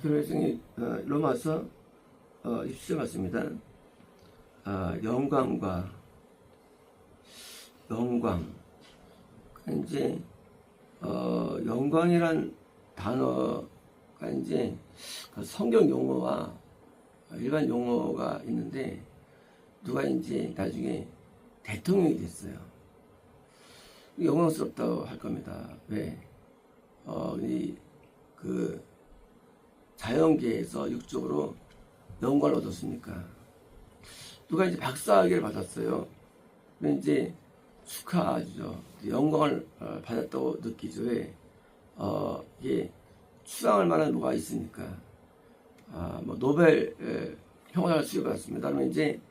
교회생이 로마서 20절 맞습니다. 영광과 영광. 이제 영광이란 단어가 이제 성경 용어와 일반 용어가 있는데 누가 이제 나중에 대통령이 됐어요. 영광스럽다고 할 겁니다. 왜? 그 자연계에서 육적으로 영광을 얻었으니까. 누가 이제 박사학위를 받았어요. 그럼 이제 축하하죠. 영광을 받았다고 느끼죠. 왜? 이게 추앙할 만한 뭐가 있으니까. 뭐 노벨 평화상을 수여받았습니다. 그러면 이제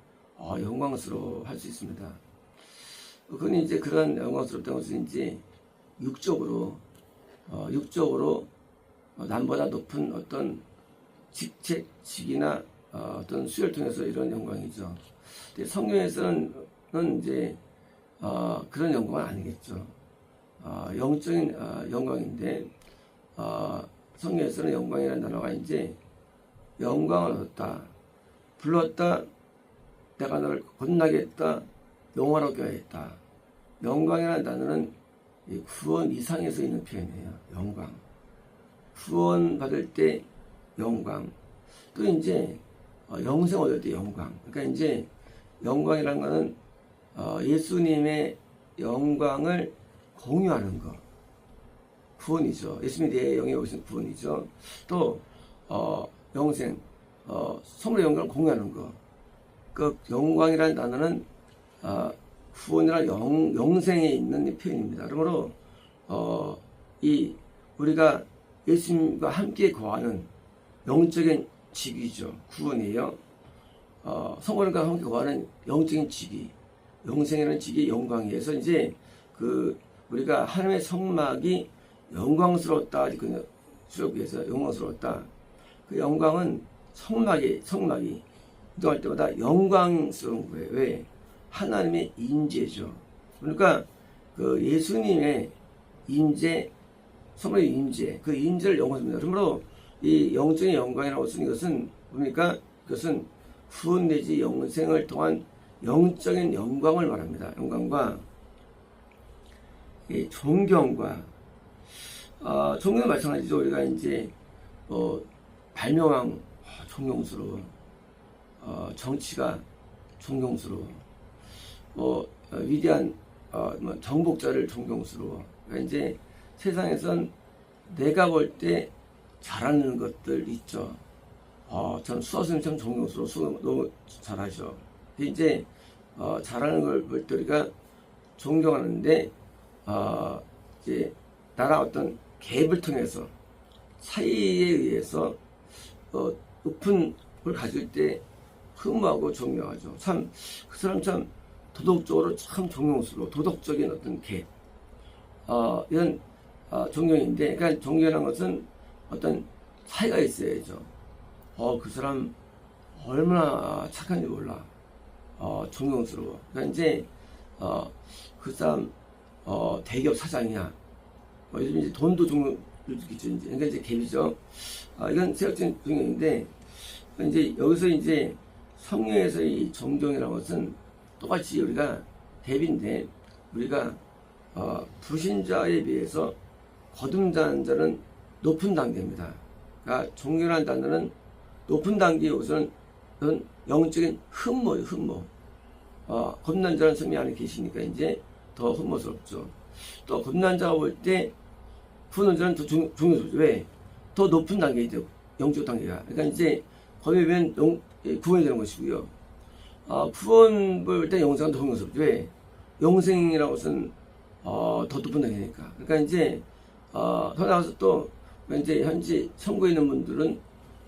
영광스러워 할 수 있습니다. 그건 이제 그런 영광스럽다는 것은 이제 육적으로 남보다 높은 어떤 직책, 직이나 어떤 수요를 통해서 이런 영광이죠. 근데 성경에서는 이제 그런 영광은 아니겠죠. 영적인 영광인데 성경에서는 영광이라는 단어가 이제 영광을 얻었다, 불렀다, 내가 너를 곧나게 했다, 영화롭게 하였다. 영광이라는 단어는 구원 이상에서 있는 표현이에요. 영광. 구원 받을 때 영광. 또 이제 영생 얻을 때 영광. 그러니까 이제 영광이라는 것은 예수님의 영광을 공유하는 것. 구원이죠. 예수님이 내 영에 오신 구원이죠. 또 영생, 성물의 영광을 공유하는 것. 그 영광이라는 단어는 구원이나 영생에 있는 표현입니다. 그러므로 우리가 예수님과 함께 거하는 영적인 직위죠. 구원이에요. 성령과 함께 거하는 영적인 직위, 영생이라는 직위, 영광이에서 이제 우리가 하나님의 성막이 영광스러웠다. 그 수록에서 영광스러웠다. 그 영광은 성막이 이동할 때마다 영광스러운 거예요. 왜? 하나님의 인재죠. 그러니까 그 예수님의 인재, 성령의 인재, 그 인재를 영광스럽니다. 그러므로 이 영적인 영광이라고 쓰는 것은 뭡니까? 그것은 구원 내지 영생을 통한 영적인 영광을 말합니다. 영광과 이 존경과 존경은 마찬가지죠. 우리가 이제 발명왕 존경스러워, 정치가 존경스러워, 위대한 정복자를 존경스러워. 그러니까 이제 세상에선 내가 볼 때 잘하는 것들 있죠. 전 수아선생님 참 존경스러워. 수아 너무 잘하죠. 이제 잘하는 걸 볼 때 우리가 존경하는데 이제 나라 어떤 갭을 통해서 사이에 의해서 높은 걸 가질 때 흠모하고 존경하죠. 참 그 사람 참 도덕적으로 참 존경스러워. 도덕적인 어떤 갭 이런 존경인데, 그러니까 존경이라는 것은 어떤 사이가 있어야죠. 그 사람 얼마나 착한지 몰라. 존경스러워. 그러니까 이제 그 사람 대기업 사장이야. 요즘 이제 돈도 존경이죠. 그러니까 이제 갭이죠. 이건 세력적인 존경인데, 이제 여기서 이제 성경에서 이 존경이라는 것은 똑같이 우리가 갭인데, 우리가 불신자에 비해서 거듭난 자는 높은 단계입니다. 그러니까 존경이라는 단어는 높은 단계에 우선 영적인 흠모예요. 흠모. 거듭난 자는 성령 안에 계시니까 이제 더 흠모스럽죠. 또 거듭난 자가 볼 때 구원한 자는 더 존경스럽죠. 왜? 더 높은 단계이죠. 영적 단계가. 그러니까 이제 거듭이면 구원이 되는 것이고요. 구원 볼 때 영생은 더 존경스럽죠. 왜? 영생이라는 것은 더 높은 단계니까. 그러니까 이제 더 나가서 또 이제 현재 천국에 있는 분들은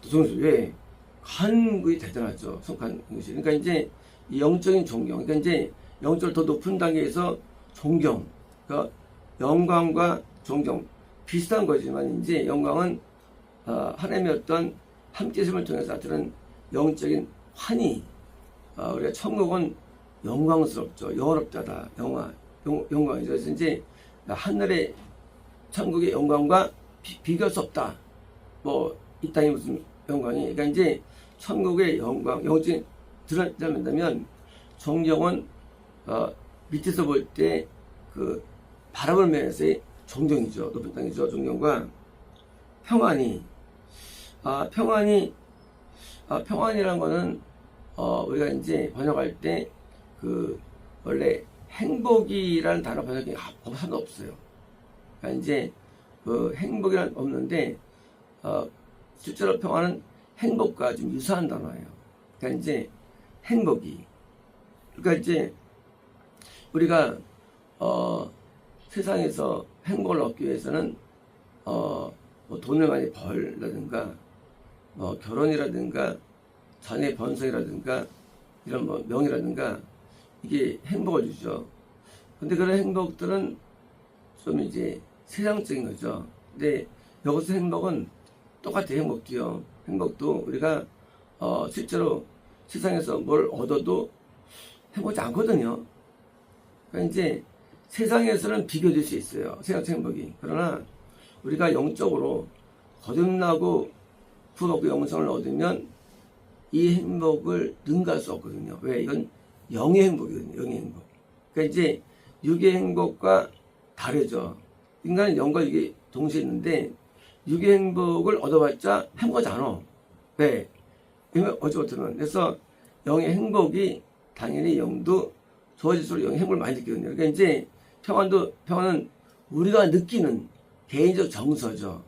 더 존경스럽죠. 왜? 간구이 대단하죠. 속한 것이. 그러니까 이제 이 영적인 존경. 그러니까 이제 영적으로 더 높은 단계에서 존경. 그러니까 영광과 존경 비슷한 거지만 이제 영광은 하나님의 어떤 함께심을 통해서 나타나는 영적인 환희. 우리가 천국은 영광스럽죠. 영원롭다다. 영광이죠. 그래서 이제 하늘의 천국의 영광과 비교할 수 없다. 뭐 이 땅이 무슨 영광이. 그러니까 이제 천국의 영광, 영적인 드러낸다면 존경은 밑에서 볼 때 그 바라볼 면에서의 존경이죠. 높은 땅이죠. 존경과 평안이 평안이란 거는 우리가 이제 번역할 때 그 원래 행복이라는 단어 번역이 하나도 없어요. 그러니까 이제 그 행복이란 없는데 실제로 평안은 행복과 좀 유사한 단어예요. 그러니까 이제 행복이, 그러니까 이제 우리가 세상에서 행복을 얻기 위해서는 뭐 돈을 많이 벌라든가 뭐 결혼이라든가 자녀의 번성이라든가 이런 뭐 명이라든가 이게 행복을 주죠. 근데 그런 행복들은 좀 이제 세상적인 거죠. 근데 여기서 행복은 똑같아요. 행복도 우리가 실제로 세상에서 뭘 얻어도 행복하지 않거든요. 그러니까 이제 세상에서는 비교될 수 있어요. 세상적 행복이. 그러나 우리가 영적으로 거듭나고 구원받고 영생을 얻으면 이 행복을 능가할 수 없거든요. 왜? 이건 영의 행복이거든요. 영의 행복. 그러니까 이제 육의 행복과 다르죠. 인간은 영과 육이 동시에 있는데 육의 행복을 얻어봤자 행복하지 않아. 왜? 어찌부터는. 그래서 영의 행복이 당연히 영도 좋아질수록 영의 행복을 많이 느끼거든요. 그러니까 이제 평안은 우리가 느끼는 개인적 정서죠.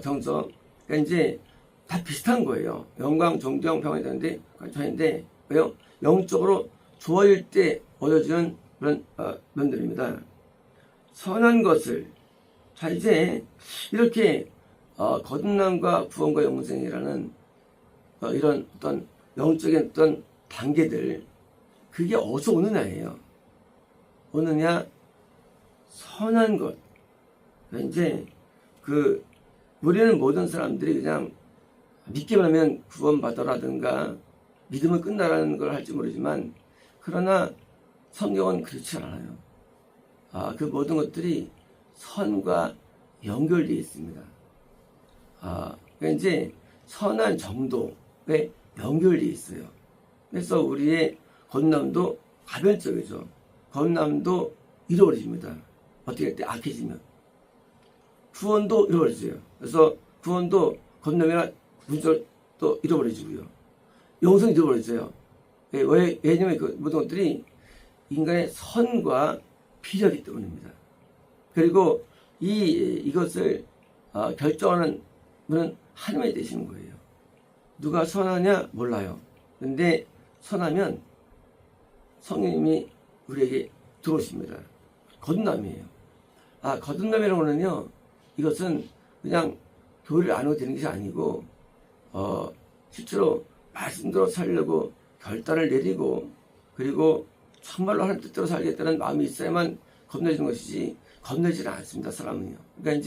정서. 그러니까 이제 다 비슷한 거예요. 영광, 존경, 평안이 되는데, 왜요? 영적으로 좋아질 때 얻어지는 그런 면들입니다. 선한 것을, 자, 이제 이렇게 거듭남과 구원과 영생이라는 이런 어떤 영적인 어떤 단계들, 그게 어디서 오느냐예요. 오느냐, 선한 것. 이제 우리는 모든 사람들이 그냥 믿기만 하면 구원받아라든가 믿으면 끝나라는 걸 할지 모르지만, 그러나 성경은 그렇지 않아요. 그 모든 것들이 선과 연결되어 있습니다. 그러니까 이제 선한 정도에 연결되어 있어요. 그래서 우리의 거듭남도 가변적이죠. 거듭남도 잃어버리십니다. 어떻게 할 때 악해지면. 구원도 잃어버리세요. 그래서 구원도 거듭남이나 문절도 잃어버리시고요. 영성이 잃어버리세요. 왜냐면 그 모든 것들이 인간의 선과 필요하기 때문입니다. 그리고 이것을 결정하는 분은 하나님이 되시는 거예요. 누가 선하냐 몰라요. 근데 선하면 성령님이 우리에게 들어오십니다. 거듭남이에요. 거듭남이라는 거는요, 이것은 그냥 교리를 안 하고 되는 것이 아니고 실제로 말씀대로 살려고 결단을 내리고, 그리고 정말로 하나님 뜻대로 살겠다는 마음이 있어야만 겁내지는 것이지, 겁내지는 않습니다. 사람은요. 그러니까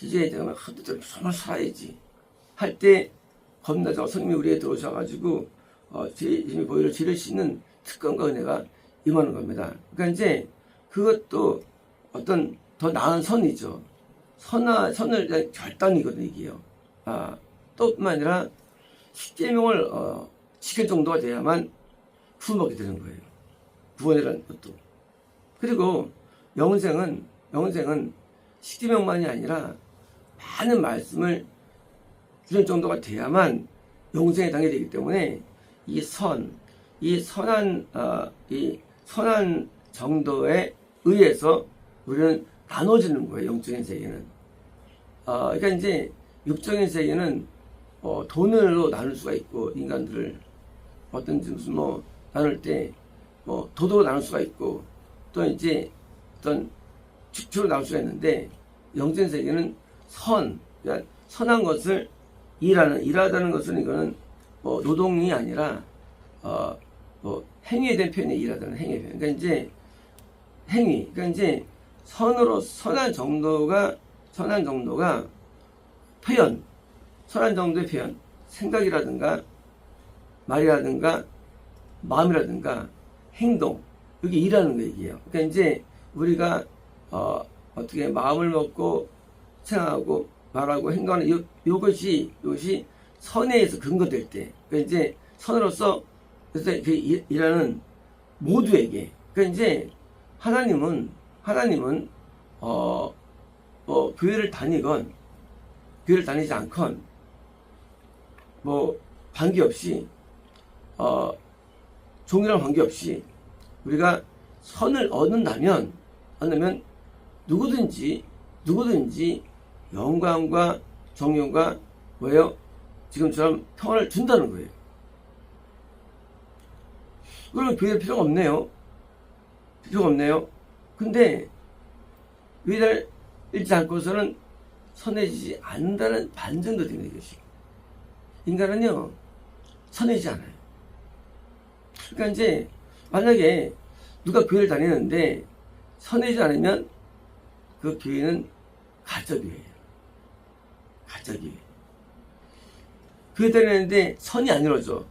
이제 내가 하나님 뜻대로 정말 살아야지 할 때 겁나죠. 성령이 우리에 들어오셔가지고 죄의 보혈을 죄를 씻는 특권과 은혜가 임하는 겁니다. 그러니까 이제 그것도 어떤 더 나은 선이죠. 선을 결단이거든요, 이게요. 또 뿐만 아니라 십계명을 지킬 정도가 돼야만 구원받게 되는 거예요. 구원이라는 것도. 그리고 영생은 십계명만이 아니라 많은 말씀을 들을 정도가 돼야만 영생에 당해 되기 때문에 이 선한 정도에 의해서 우리는 나눠지는 거예요. 영적인 세계는. 그러니까 이제 육적인 세계는 돈으로 나눌 수가 있고, 인간들을 어떤지 무슨 나눌 때 도덕으로 나눌 수가 있고, 또 이제 어떤 축적으로 나눌 수가 있는데, 영적인 세계는 그러니까 선한 것을 일하다는 것은 이거는 노동이 아니라 행위에 대한 표현이 일하다는 행위에 대한. 그러니까 이제 그러니까 이제 선한 정도가 선한 정도의 표현, 생각이라든가 말이라든가 마음이라든가 행동, 이게 일하는 거 얘기예요. 그러니까 이제 우리가 어떻게 마음을 먹고 생각하고 말하고 행동하는 요것이 선에서 근거될 때, 그러니까 이제 선으로서 그래서 일하는 모두에게, 그러니까 이제 하나님은 교회를 다니건 교회를 다니지 않건 뭐 관계없이 종이랑 관계없이 우리가 선을 얻는다면 누구든지 영광과 존경과 뭐예요? 지금처럼 평안을 준다는 거예요. 그러면 교회 필요가 없네요. 근데 교회를 잃지 않고서는 선해지지 않는다는 반증도 되는 것이. 인간은요, 선해지지 않아요. 그러니까 이제 만약에 누가 교회를 다니는데 선해지지 않으면 그 교회는 가짜교회예요. 가짜교회. 교회 다니는데 선이 안 이루어져.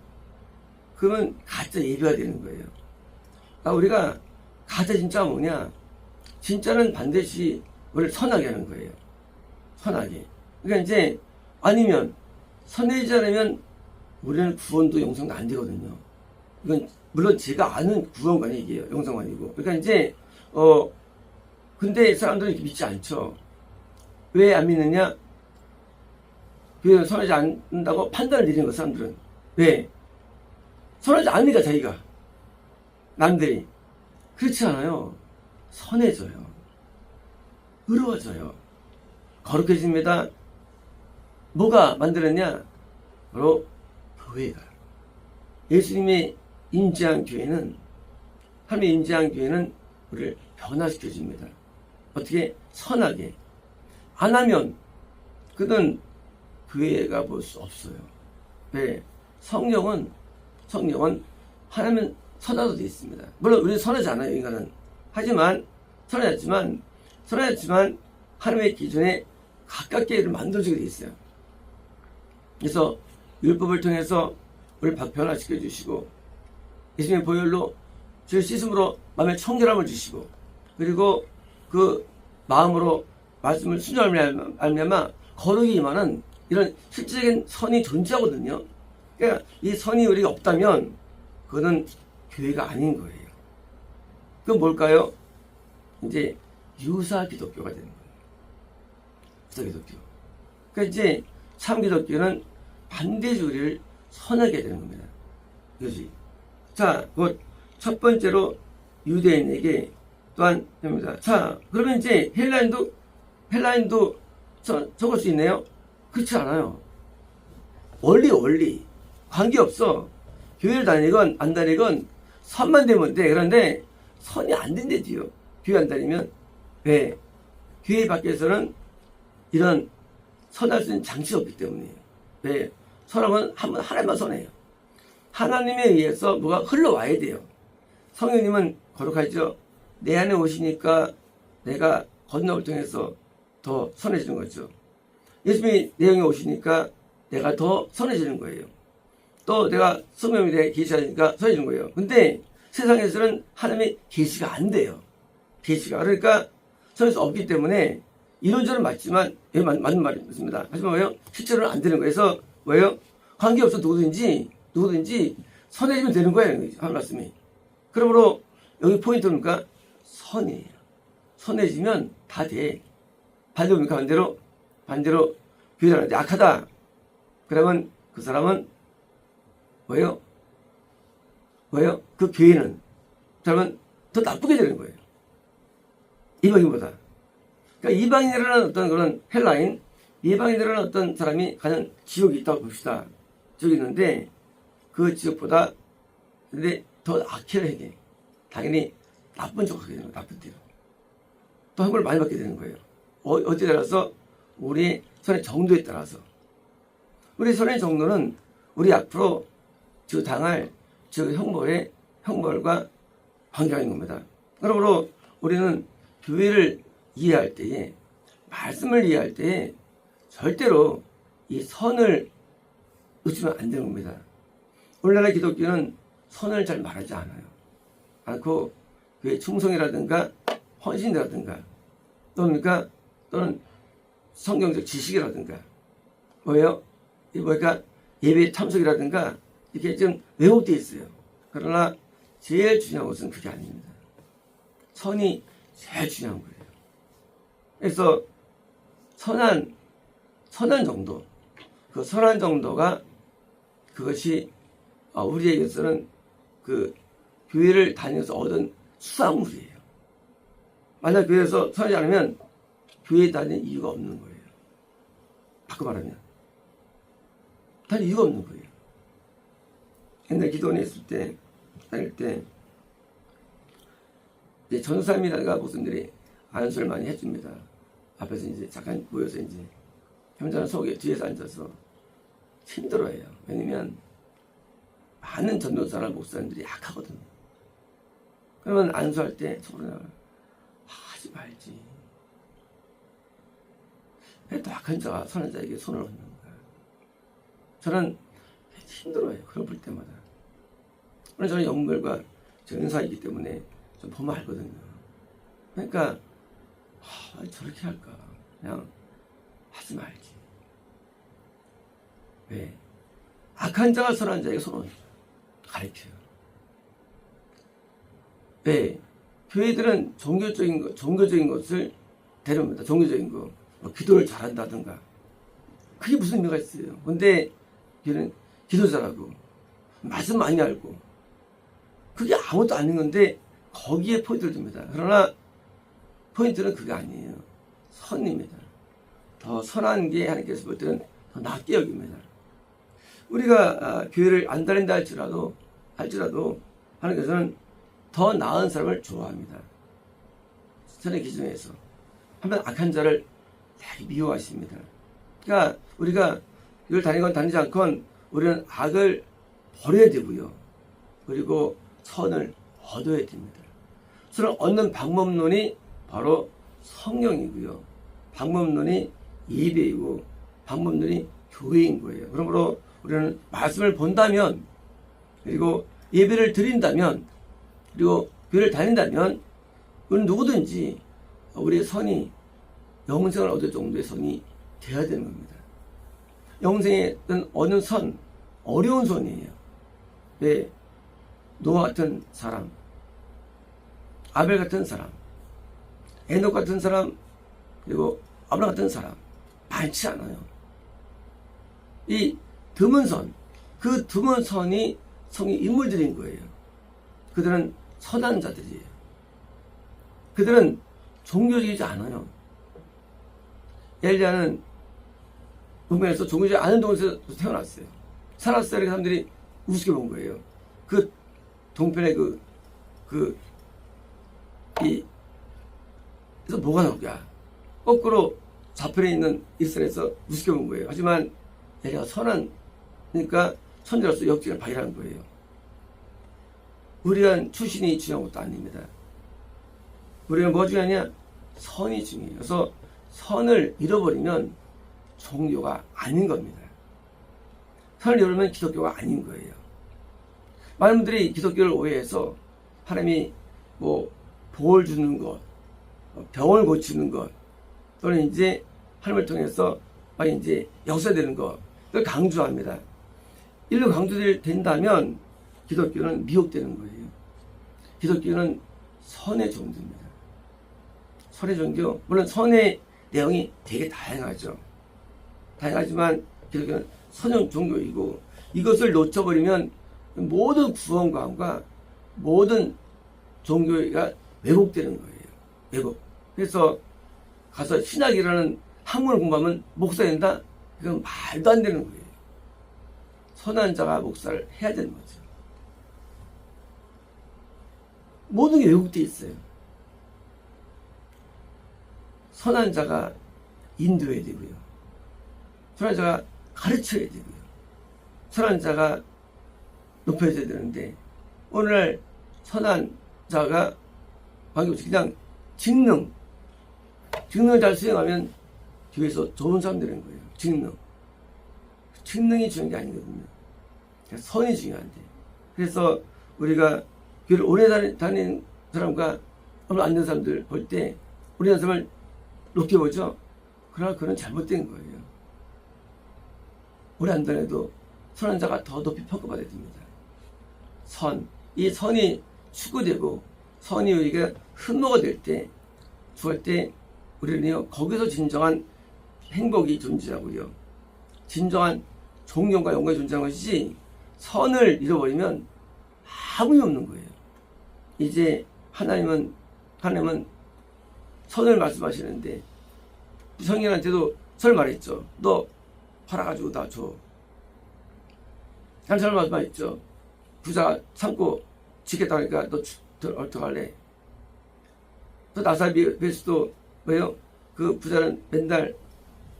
그러면 가짜 예배가 되는 거예요. 우리가 가짜 진짜가 뭐냐? 진짜는 반드시 우리를 선하게 하는 거예요. 선하게. 그러니까 이제 아니면 선해지지 않으면 우리는 구원도 영성도 안 되거든요. 이건 물론 제가 아는 구원관이 얘기예요. 영성관이고. 그러니까 이제 근데 사람들은 이렇게 믿지 않죠. 왜 안 믿느냐? 교회는 선하지 않는다고 판단을 내리는 거예요. 사람들은. 왜? 선하지 않으니까 자기가. 남들이. 그렇지 않아요. 선해져요. 의로워져요. 거룩해집니다. 뭐가 만들었냐? 바로 교회가. 예수님의 임재한 교회는, 하나님의 임재한 교회는 우리를 변화시켜줍니다. 어떻게? 선하게. 안 하면 그는 교회가 볼 수 없어요. 왜? 성령은 하나님은 선하도 되어 있습니다. 물론 우리는 선하지 않아요, 인간은. 하지만 선하지만 하나님의 기준에 가깝게 만들어주게 되어 있어요. 그래서 율법을 통해서 우리를 변화시켜 주시고, 예수님의 보혈로 주의 씻음으로 마음의 청결함을 주시고, 그리고 그 마음으로 말씀을 순종하며 알면 거룩이 임하는 이런 실질적인 선이 존재하거든요. 그러니까 이 선이 우리가 없다면 그거는 교회가 아닌 거예요. 그건 뭘까요? 이제 유사 기독교가 되는 거예요. 유사 기독교. 그러니까 이제 참 기독교는 반드시 우리를 선하게 되는 겁니다. 이거지. 자, 첫 번째로 유대인에게 또한 됩니다. 자, 그러면 이제 헬라인도 적을 수 있네요? 그렇지 않아요. 원리. 관계없어. 교회를 다니건 안 다니건 선만 되면 돼. 그런데 선이 안 된대지요. 교회 안 다니면. 왜? 교회 밖에서는 이런 선할 수 있는 장치가 없기 때문이에요. 왜? 선하면 하나님만 선해요. 하나님에 의해서 뭐가 흘러와야 돼요. 성령님은 거룩하죠. 내 안에 오시니까 내가 건너를 통해서 더 선해지는 거죠. 예수님이 내 영에 오시니까 내가 더 선해지는 거예요. 또 내가 성령에 대해 계시하니까 선해지는 거예요. 근데 세상에서는 하나님의 계시가 안 돼요. 계시가. 그러니까 선할 수 없기 때문에 이론적으로는 맞지만 맞는 말이 맞습니다. 하지만 뭐예요? 실제로는 안 되는 거예요. 그래서 뭐예요? 관계없어 누구든지 선해지면 되는 거예요. 한 말씀이. 그러므로 여기 포인트는 뭡니까? 선이에요. 선해지면 다 돼. 반대로 교회자한테 약하다. 그러면 그 사람은 뭐예요? 그 교회는 사람은 더 나쁘게 되는 거예요. 이방인보다. 그러니까 이방인이라는 어떤 그런 헬라인, 이방인이라는 어떤 사람이 가는 지옥이 있다고 봅시다. 지옥이 있는데 그 지옥보다 근데 더 악해게 당연히 나쁜 쪽으로 하게 되는 거예요. 나쁜 뒤로. 또 한걸 많이 받게 되는 거예요. 어디에 따라서? 우리의 선의 정도에 따라서. 우리 선의 정도는 우리 앞으로 당할 형벌과 관계하는 겁니다. 그러므로 우리는 교회를 이해할 때에, 말씀을 이해할 때에 절대로 이 선을 놓치면 안 되는 겁니다. 오늘날의 기독교는 선을 잘 말하지 않고 교회 충성이라든가 헌신이라든가 또는 성경적 지식이라든가 뭐예요? 이 뭐니까 예배 참석이라든가 이렇게 좀 왜곡되어 있어요. 그러나 제일 중요한 것은 그게 아닙니다. 선이 제일 중요한 거예요. 그래서 선한 정도, 그 선한 정도가 그것이 우리에게서는 그 교회를 다니면서 얻은 수확물이에요. 만약 교회에서 선하지 않으면 교회에 다니는 이유가 없는 거예요. 바꿔 말하면 다닐 이유가 없는 거예요. 옛날 기도원에 있을 때 다닐 때 이제 전사님이라든가 목사님들이 안수를 많이 해줍니다. 앞에서 이제 잠깐 모여서 이제 현장 속에 뒤에서 앉아서 힘들어해요. 왜냐면 많은 전도사나 목사님들이 약하거든요. 그러면 안수할 때 소리나 하지 말지. 왜 또 악한 자가 선한 자에게 손을 얹는 거야. 저는 힘들어요. 그걸 볼 때마다. 그래서 저는 영물과 은사이기 때문에 좀 보면 알거든요. 그러니까 저렇게 할까. 그냥 하지 말지. 왜? 악한 자가 선한 자에게 손을 가르쳐요. 왜? 교회들은 종교적인 것을 데려옵니다. 종교적인 거. 기도를 잘한다든가. 그게 무슨 의미가 있어요. 근데 교회는 기도 잘하고 말씀 많이 알고 그게 아무것도 아닌 건데 거기에 포인트를 둡니다. 그러나 포인트는 그게 아니에요. 선입니다. 더 선한 게 하나님께서 볼 때는 더 낫게 여깁니다. 우리가 교회를 안 다닌다 할지라도 하나님께서는 더 나은 사람을 좋아합니다. 선의 기준에서 한편 악한 자를 되게 미워하십니다. 그러니까 우리가 이걸 다니건 다니지 않건 우리는 악을 버려야 되고요. 그리고 선을 얻어야 됩니다. 선을 얻는 방법론이 바로 성령이고요. 방법론이 예배이고 방법론이 교회인 거예요. 그러므로 우리는 말씀을 본다면 그리고 예배를 드린다면 그리고 교회를 다닌다면 우리는 누구든지 우리의 선이 영생을 얻을 정도의 선이 돼야 되는 겁니다. 영생에 얻는 선, 어려운 선이에요. 네, 노아 같은 사람, 아벨 같은 사람, 에녹 같은 사람, 그리고 아브라함 같은 사람 많지 않아요. 이 드문 선, 그 드문 선이 성의 인물들인 거예요. 그들은 선한 자들이에요. 그들은 종교적이지 않아요. 엘리야는 동면에서 종교적이지 않은 동에서 태어났어요. 살았어요. 이렇게 사람들이 우습게 본 거예요. 그 동편에 그래서 뭐가 나올까? 거꾸로 좌편에 있는 이스라엘에서 우습게 본 거예요. 하지만 엘리야가 선하니까 선지로서 역직을 발휘하는 거예요. 우리가 출신이 중요한 것도 아닙니다. 우리가 뭐 중요하냐? 선이 중요해요. 그래서 선을 잃어버리면 종교가 아닌 겁니다. 선을 잃으면 기독교가 아닌 거예요. 많은 분들이 기독교를 오해해서 하나님이 뭐 복을 주는 것, 병을 고치는 것, 또는 이제 하나님을 통해서 이제 역사되는 것을 강조합니다. 일로 강조된다면 기독교는 미혹되는 거예요. 기독교는 선의 종교입니다. 선의 종교, 물론 선의 내용이 되게 다양하죠. 다양하지만 기독교는 선의 종교이고 이것을 놓쳐버리면 모든 구원관과 모든 종교가 왜곡되는 거예요. 왜곡. 그래서 가서 신학이라는 학문을 공부하면 목사 된다? 이건 말도 안 되는 거예요. 선한 자가 목사를 해야 되는 거죠. 모든 게 왜곡되어 있어요. 선한 자가 인도해야 되고요. 선한 자가 가르쳐야 되고요. 선한 자가 높여져야 되는데 오늘날 선한 자가 관계없이 그냥 직능을 잘 수행하면 교회에서 좋은 사람 되는 거예요. 직능이 중요한 게 아니거든요. 선이 중요한데. 그래서 우리가 교회를 오래 다니는 사람과 오늘 안 되는 사람들 볼 때 우리는 사람을 높게 보죠. 그러나 그건 잘못된 거예요. 오래 한다해도 선한 자가 더 높이 평가받아야 됩니다. 이 선이 추구되고 선이 우리가 흠모가 될 때, 주할 때 우리는요 거기서 진정한 행복이 존재하고요, 진정한 존경과 영광이 존재하는 것이지, 선을 잃어버리면 아무 의미 없는 거예요. 이제 하나님은 선을 말씀하시는데 성인한테도 선을 말했죠. 너 팔아가지고 나 줘. 한 사람 말씀하셨죠. 부자 삼고 지겠다 하니까 너 어떡할래? 또 나사비 베스도 뭐예요? 그 부자는 맨날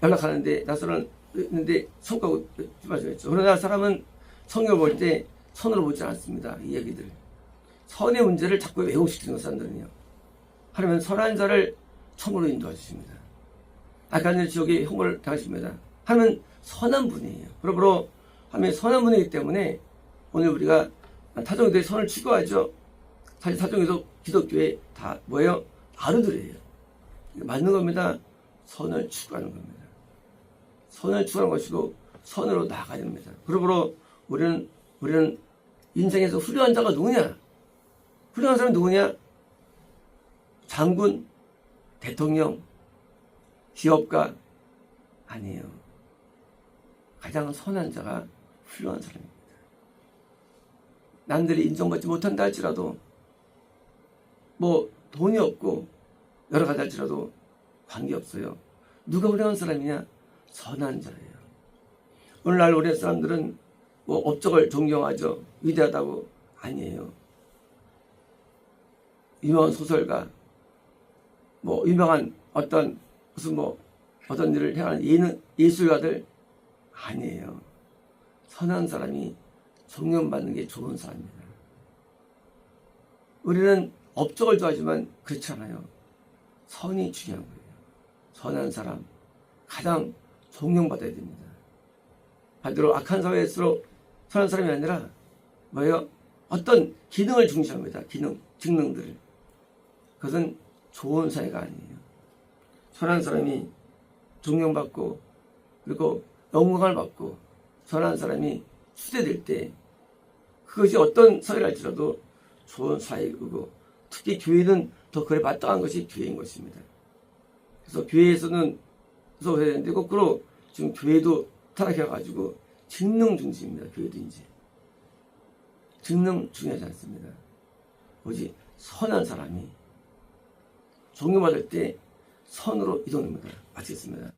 연락하는데 나사는 있는데 손가고 말씀했죠. 그러나 사람은 성경을 볼 때 선으로 보지 않습니다. 이 얘기들. 선의 문제를 자꾸 왜곡시키는 것, 사람들은요. 하나님은 선한 자를 총으로 인도해 주십니다. 악한 지옥에 형벌을 당하십니다. 하나님은 선한 분이에요. 그러므로 하나님은 선한 분이기 때문에 오늘 우리가 타종교의 선을 추구하죠. 사실 타종교도 기독교의 다 뭐예요? 아르들이에요. 맞는 겁니다. 선을 추구하는 겁니다. 선을 추구하는 것이고 선으로 나아가야 됩니다. 그러므로 우리는 인생에서 훌륭한 자가 누구냐? 훌륭한 사람이 누구냐? 장군, 대통령, 기업가 아니에요. 가장 선한 자가 훌륭한 사람입니다. 남들이 인정받지 못한다 할지라도, 뭐 돈이 없고 여러 가지 할지라도 관계없어요. 누가 훌륭한 사람이냐? 선한 자예요. 오늘날 우리 사람들은 뭐 업적을 존경하죠. 위대하다고. 아니에요. 유명한 소설가, 뭐 유명한 어떤 무슨 뭐 어떤 일을 행하는 예술가들 아니에요. 선한 사람이 존경받는 게 좋은 사람입니다. 우리는 업적을 좋아하지만 그렇지 않아요. 선이 중요한 거예요. 선한 사람 가장 존경받아야 됩니다. 반대로 악한 사회일수록 선한 사람이 아니라 뭐예요? 어떤 기능을 중시합니다. 직능들을. 그것은 좋은 사회가 아니에요. 선한 사람이 존경받고 그리고 영광을 받고 선한 사람이 수대될 때 그것이 어떤 사회랄지라도 좋은 사회이고, 특히 교회는 더 그에 마땅한 것이 교회인 것입니다. 그래서 교회에서는 그래서 해야 되는데 거꾸로 지금 교회도 타락해가지고 직능 중심입니다. 교회도 이제 직능 중요하지 않습니다. 오직 선한 사람이 존경받을 때 선으로 이동합니다. 마치겠습니다.